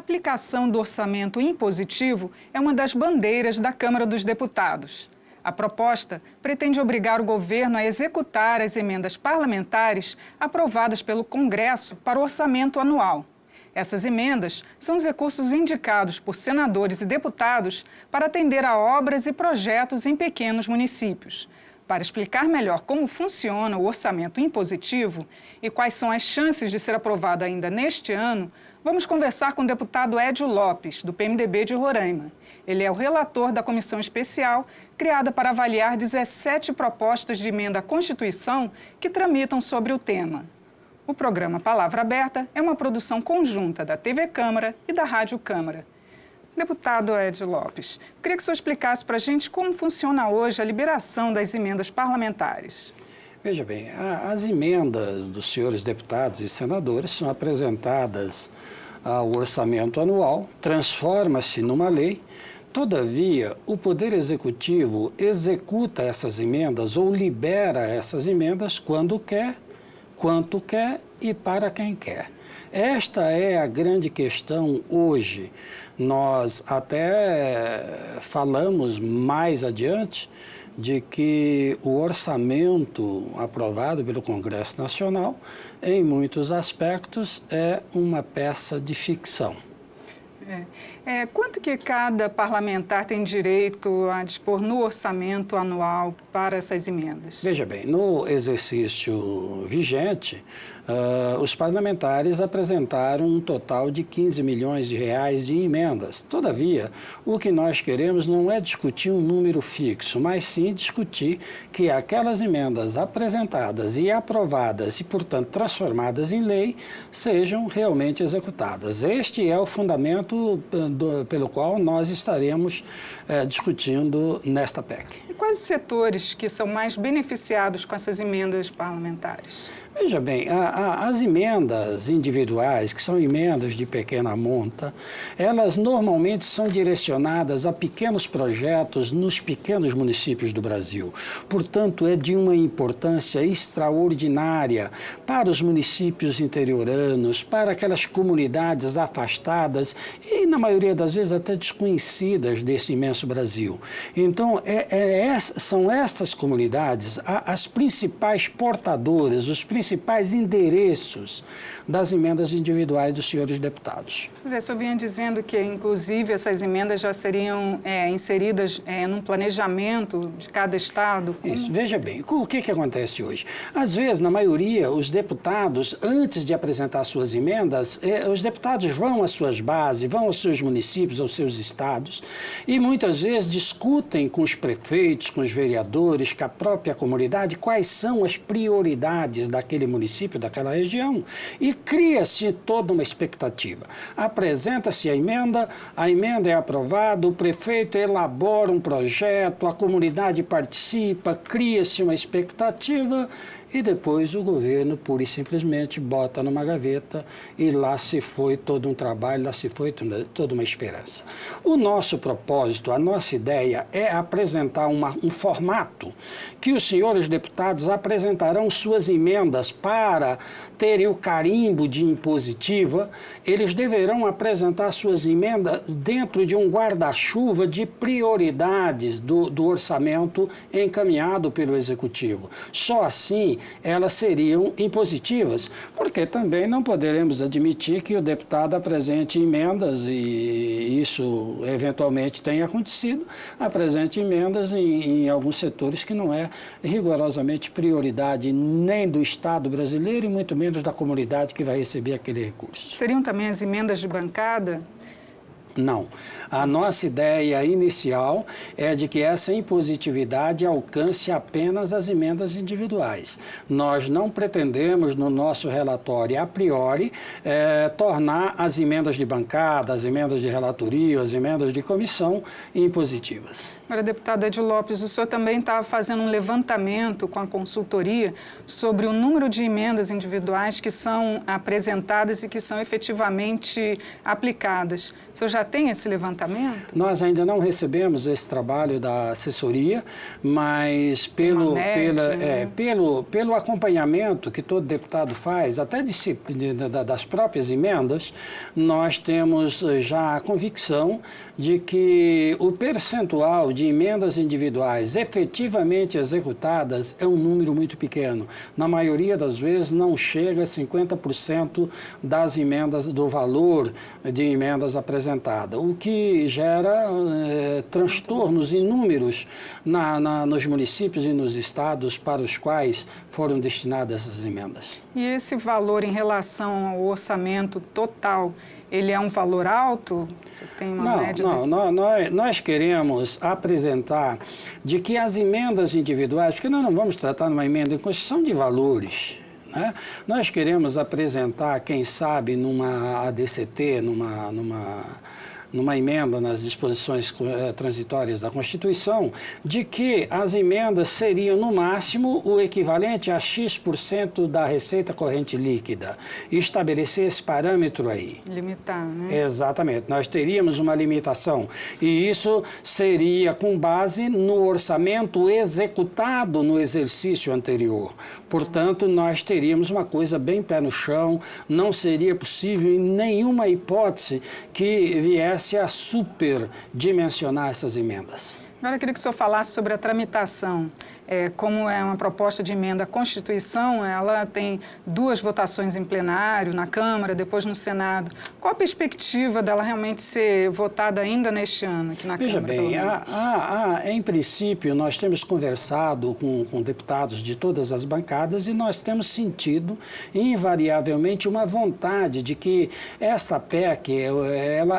aplicação do orçamento impositivo é uma das bandeiras da Câmara dos Deputados. A proposta pretende obrigar o governo a executar as emendas parlamentares aprovadas pelo Congresso para o orçamento anual. Essas emendas são os recursos indicados por senadores e deputados para atender a obras e projetos em pequenos municípios. Para explicar melhor como funciona o orçamento impositivo e quais são as chances de ser aprovado ainda neste ano, vamos conversar com o deputado Edio Lopes, do PMDB de Roraima. Ele é o relator da comissão especial criada para avaliar 17 propostas de emenda à Constituição que tramitam sobre o tema. O programa Palavra Aberta é uma produção conjunta da TV Câmara e da Rádio Câmara. Deputado Edio Lopes, queria que o senhor explicasse para a gente como funciona hoje a liberação das emendas parlamentares. Veja bem, as emendas dos senhores deputados e senadores são apresentadas ao orçamento anual, transforma-se numa lei. Todavia, o Poder Executivo executa essas emendas ou libera essas emendas quando quer, quanto quer e para quem quer. Esta é a grande questão hoje. Nós até falamos mais adiante de que o orçamento aprovado pelo Congresso Nacional, em muitos aspectos, é uma peça de ficção. Quanto que cada parlamentar tem direito a dispor no orçamento anual para essas emendas? Veja bem, no exercício vigente, os parlamentares apresentaram um total de 15 milhões de reais de emendas. Todavia, o que nós queremos não é discutir um número fixo, mas sim discutir que aquelas emendas apresentadas e aprovadas e, portanto, transformadas em lei, sejam realmente executadas. Este é o fundamento pelo qual nós estaremos discutindo nesta PEC. E quais os setores que são mais beneficiados com essas emendas parlamentares? Veja bem, as emendas individuais, que são emendas de pequena monta, elas normalmente são direcionadas a pequenos projetos nos pequenos municípios do Brasil. Portanto, é de uma importância extraordinária para os municípios interioranos, para aquelas comunidades afastadas e, na maioria das vezes, até desconhecidas desse imenso Brasil. Então, são estas comunidades as principais portadoras, os principais endereços das emendas individuais dos senhores deputados. O senhor vinha dizendo que, inclusive, essas emendas já seriam inseridas num planejamento de cada estado. Isso. Veja bem, o que acontece hoje? Às vezes, na maioria, os deputados, antes de apresentar suas emendas, os deputados vão às suas bases, vão aos seus municípios, aos seus estados, e muitas vezes discutem com os prefeitos, com os vereadores, com a própria comunidade, quais são as prioridades daquele município, daquela região, e cria-se toda uma expectativa. Apresenta-se a emenda é aprovada, o prefeito elabora um projeto, a comunidade participa, cria-se uma expectativa e depois o governo, pura e simplesmente, bota numa gaveta e lá se foi todo um trabalho, lá se foi toda uma esperança. O nosso propósito, a nossa ideia é apresentar um formato que os senhores deputados apresentarão suas emendas para terem o carimbo de impositiva. Eles deverão apresentar suas emendas dentro de um guarda-chuva de prioridades do orçamento encaminhado pelo Executivo. Só assim elas seriam impositivas, porque também não poderemos admitir que o deputado apresente emendas, e isso eventualmente tem acontecido, apresente emendas em alguns setores que não é rigorosamente prioridade nem do Estado brasileiro e muito menos da comunidade que vai receber aquele recurso. Seriam também as emendas de bancada? Não. A nossa ideia inicial é de que essa impositividade alcance apenas as emendas individuais. Nós não pretendemos, no nosso relatório, a priori, tornar as emendas de bancada, as emendas de relatoria, as emendas de comissão impositivas. Agora, deputado Edio Lopes, o senhor também está fazendo um levantamento com a consultoria sobre o número de emendas individuais que são apresentadas e que são efetivamente aplicadas. O senhor já tem esse levantamento? Nós ainda não recebemos esse trabalho da assessoria, mas pelo acompanhamento que todo deputado faz, até das próprias emendas, nós temos já a convicção de que o percentual de emendas individuais efetivamente executadas é um número muito pequeno. Na maioria das vezes não chega a 50% das emendas, do valor de emendas apresentadas, o que gera transtornos inúmeros nos municípios e nos estados para os quais foram destinadas essas emendas. E esse valor em relação ao orçamento total, ele é um valor alto? Você tem uma média desse? Nós queremos apresentar de que as emendas individuais, porque nós não vamos tratar numa emenda em Constituição de valores, né? Nós queremos apresentar, quem sabe, numa ADCT, numa emenda nas disposições transitórias da Constituição, de que as emendas seriam, no máximo, o equivalente a X% da receita corrente líquida. E estabelecer esse parâmetro aí. Limitar, né? Exatamente. Nós teríamos uma limitação. E isso seria com base no orçamento executado no exercício anterior. Portanto, nós teríamos uma coisa bem pé no chão, não seria possível em nenhuma hipótese que viesse a superdimensionar essas emendas. Agora eu queria que o senhor falasse sobre a tramitação. Como é uma proposta de emenda à Constituição, ela tem 2 votações em plenário, na Câmara, depois no Senado. Qual a perspectiva dela realmente ser votada ainda neste ano aqui na Câmara? Veja bem, em princípio, nós temos conversado com deputados de todas as bancadas e nós temos sentido, invariavelmente, uma vontade de que essa PEC,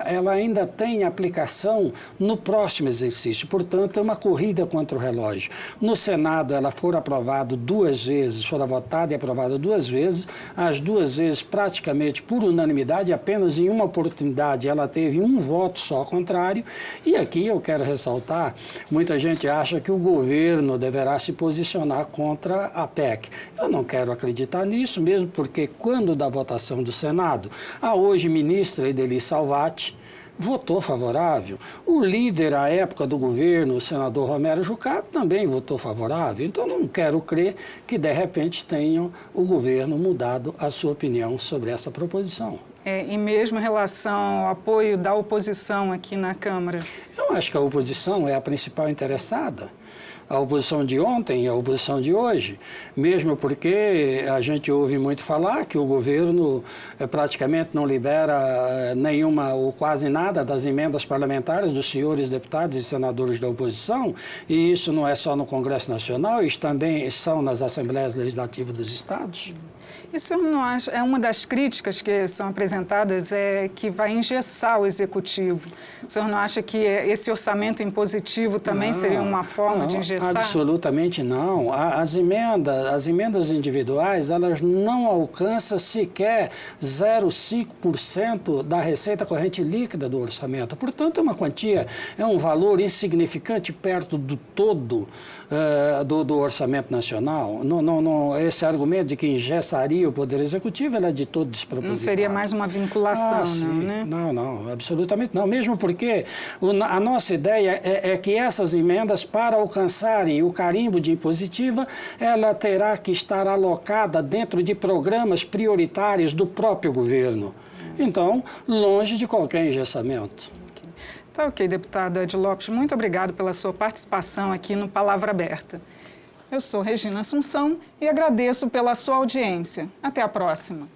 ela ainda tenha aplicação no próximo exercício. Portanto, é uma corrida contra o relógio. No Senado, ela foi aprovada 2 vezes, foi votada e aprovada 2 vezes, as 2 vezes praticamente por unanimidade, apenas em uma oportunidade ela teve um voto só contrário, e aqui eu quero ressaltar, muita gente acha que o governo deverá se posicionar contra a PEC. Eu não quero acreditar nisso, mesmo porque quando da votação do Senado, a hoje ministra Ideli Salvati votou favorável. O líder, à época do governo, o senador Romero Jucá, também votou favorável. Então, não quero crer que, de repente, tenha o governo mudado a sua opinião sobre essa proposição. E mesmo em relação ao apoio da oposição aqui na Câmara? Eu acho que a oposição é a principal interessada. A oposição de ontem e a oposição de hoje, mesmo porque a gente ouve muito falar que o governo praticamente não libera nenhuma ou quase nada das emendas parlamentares dos senhores deputados e senadores da oposição, e isso não é só no Congresso Nacional, isso também são nas Assembleias Legislativas dos Estados. E o senhor não acha, uma das críticas que são apresentadas é que vai engessar o Executivo. O senhor não acha que esse orçamento impositivo também seria uma forma de engessar? Absolutamente não. As emendas individuais, elas não alcançam sequer 0,5% da receita corrente líquida do orçamento. Portanto, é uma quantia, é um valor insignificante perto do todo do orçamento nacional. Esse argumento de que engessaria o Poder Executivo, ela é de todo despropositado. Não seria mais uma vinculação, sim. né? Não, absolutamente não. Mesmo porque a nossa ideia é que essas emendas, para alcançarem o carimbo de impositiva, ela terá que estar alocada dentro de programas prioritários do próprio governo. Então, longe de qualquer engessamento. Tá ok, deputada Edi Lopes, muito obrigado pela sua participação aqui no Palavra Aberta. Eu sou Regina Assunção e agradeço pela sua audiência. Até a próxima.